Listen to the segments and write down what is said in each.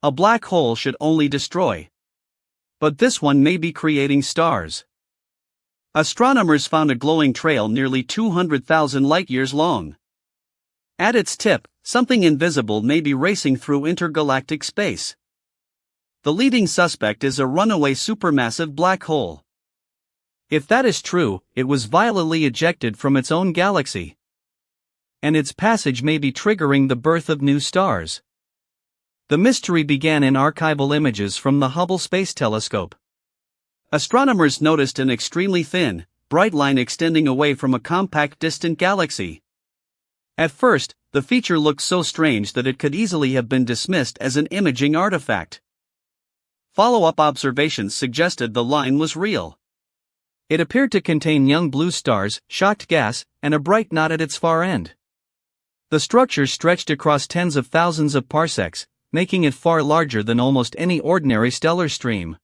a black hole should only destroy. But this one may be creating stars. Astronomers found a glowing trail nearly 200,000 light-years long. At its tip, something invisible may be racing through intergalactic space. The leading suspect is a runaway supermassive black hole. If that is true, it was violently ejected from its own galaxy. And its passage may be triggering the birth of new stars. The mystery began in archival images from the Hubble Space Telescope. Astronomers noticed an extremely thin, bright line extending away from a compact distant galaxy. At first, the feature looked so strange that it could easily have been dismissed as an imaging artifact. Follow-up observations suggested the line was real. It appeared to contain young blue stars, shocked gas, and a bright knot at its far end. The structure stretched across tens of thousands of parsecs, making it far larger than almost any ordinary stellar stream.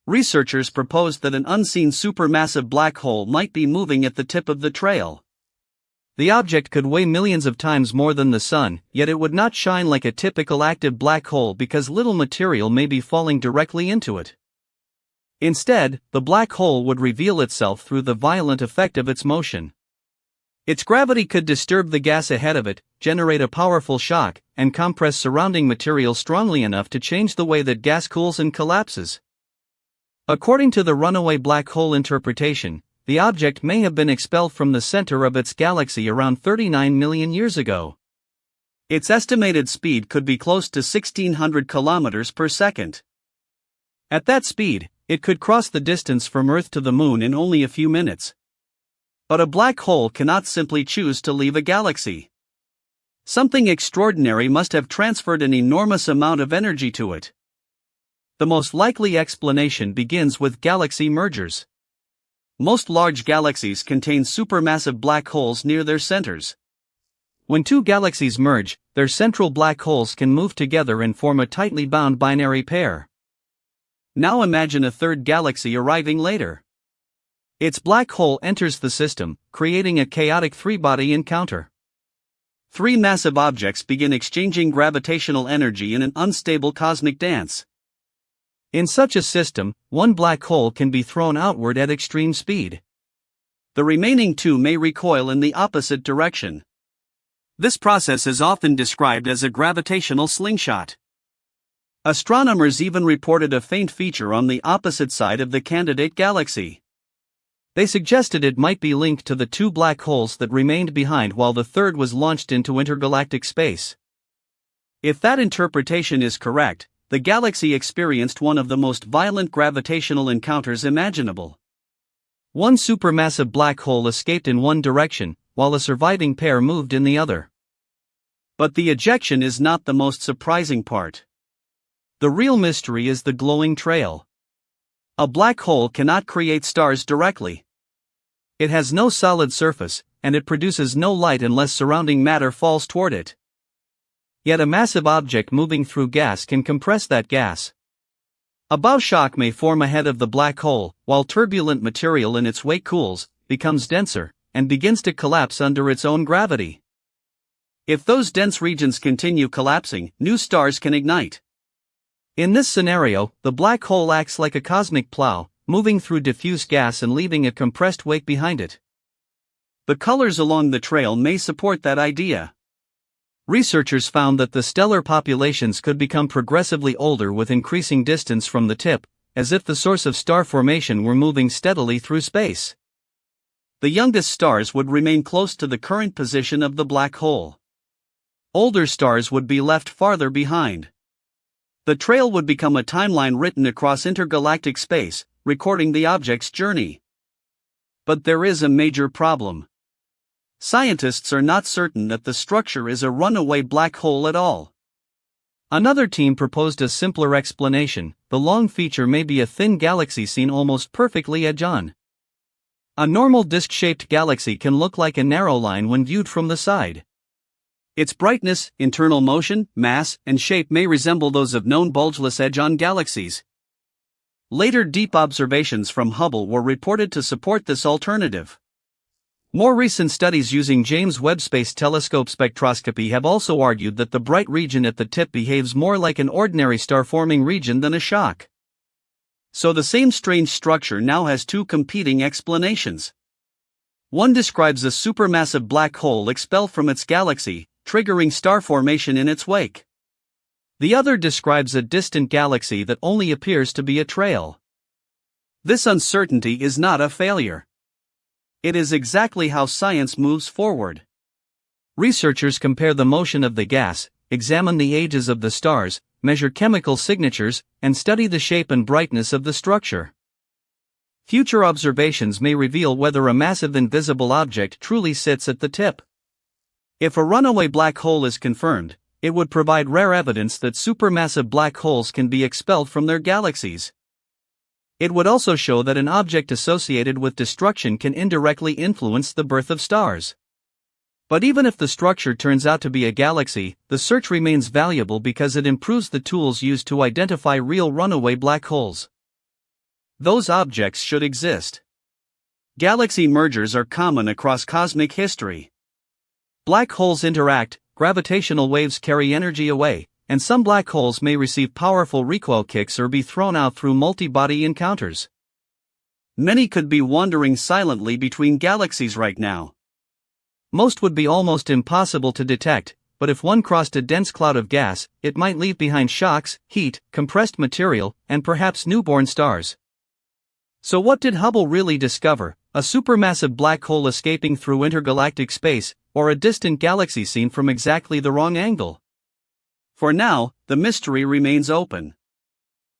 Researchers proposed that an unseen supermassive black hole might be moving at the tip of the trail. The object could weigh millions of times more than the Sun, yet it would not shine like a typical active black hole because little material may be falling directly into it. Instead, the black hole would reveal itself through the violent effect of its motion. Its gravity could disturb the gas ahead of it, generate a powerful shock, and compress surrounding material strongly enough to change the way that gas cools and collapses. According to the runaway black hole interpretation, the object may have been expelled from the center of its galaxy around 39 million years ago. Its estimated speed could be close to 1,600 kilometers per second. At that speed, it could cross the distance from Earth to the Moon in only a few minutes. But a black hole cannot simply choose to leave a galaxy. Something extraordinary must have transferred an enormous amount of energy to it. The most likely explanation begins with galaxy mergers. Most large galaxies contain supermassive black holes near their centers. When two galaxies merge, their central black holes can move together and form a tightly bound binary pair. Now imagine a third galaxy arriving later. Its black hole enters the system, creating a chaotic three-body encounter. Three massive objects begin exchanging gravitational energy in an unstable cosmic dance. In such a system, one black hole can be thrown outward at extreme speed. The remaining two may recoil in the opposite direction. This process is often described as a gravitational slingshot. Astronomers even reported a faint feature on the opposite side of the candidate galaxy. They suggested it might be linked to the two black holes that remained behind while the third was launched into intergalactic space. If that interpretation is correct, the galaxy experienced one of the most violent gravitational encounters imaginable. One supermassive black hole escaped in one direction, while a surviving pair moved in the other. But the ejection is not the most surprising part. The real mystery is the glowing trail. A black hole cannot create stars directly. It has no solid surface, and it produces no light unless surrounding matter falls toward it. Yet a massive object moving through gas can compress that gas. A bow shock may form ahead of the black hole, while turbulent material in its wake cools, becomes denser, and begins to collapse under its own gravity. If those dense regions continue collapsing, new stars can ignite. In this scenario, the black hole acts like a cosmic plow, moving through diffuse gas and leaving a compressed wake behind it. The colors along the trail may support that idea. Researchers found that the stellar populations could become progressively older with increasing distance from the tip, as if the source of star formation were moving steadily through space. The youngest stars would remain close to the current position of the black hole. Older stars would be left farther behind. The trail would become a timeline written across intergalactic space, recording the object's journey. But there is a major problem. Scientists are not certain that the structure is a runaway black hole at all. Another team proposed a simpler explanation: the long feature may be a thin galaxy seen almost perfectly edge-on. A normal disc-shaped galaxy can look like a narrow line when viewed from the side. Its brightness, internal motion, mass, and shape may resemble those of known bulgeless edge-on galaxies. Later deep observations from Hubble were reported to support this alternative. More recent studies using James Webb Space Telescope spectroscopy have also argued that the bright region at the tip behaves more like an ordinary star-forming region than a shock. So the same strange structure now has two competing explanations. One describes a supermassive black hole expelled from its galaxy, triggering star formation in its wake. The other describes a distant galaxy that only appears to be a trail. This uncertainty is not a failure. It is exactly how science moves forward. Researchers compare the motion of the gas, examine the ages of the stars, measure chemical signatures, and study the shape and brightness of the structure. Future observations may reveal whether a massive invisible object truly sits at the tip. If a runaway black hole is confirmed, it would provide rare evidence that supermassive black holes can be expelled from their galaxies. It would also show that an object associated with destruction can indirectly influence the birth of stars. But even if the structure turns out to be a galaxy, the search remains valuable because it improves the tools used to identify real runaway black holes. Those objects should exist. Galaxy mergers are common across cosmic history. Black holes interact, gravitational waves carry energy away, and some black holes may receive powerful recoil kicks or be thrown out through multi-body encounters. Many could be wandering silently between galaxies right now. Most would be almost impossible to detect, but if one crossed a dense cloud of gas, it might leave behind shocks, heat, compressed material, and perhaps newborn stars. So what did Hubble really discover? A supermassive black hole escaping through intergalactic space, or a distant galaxy seen from exactly the wrong angle? For now, the mystery remains open.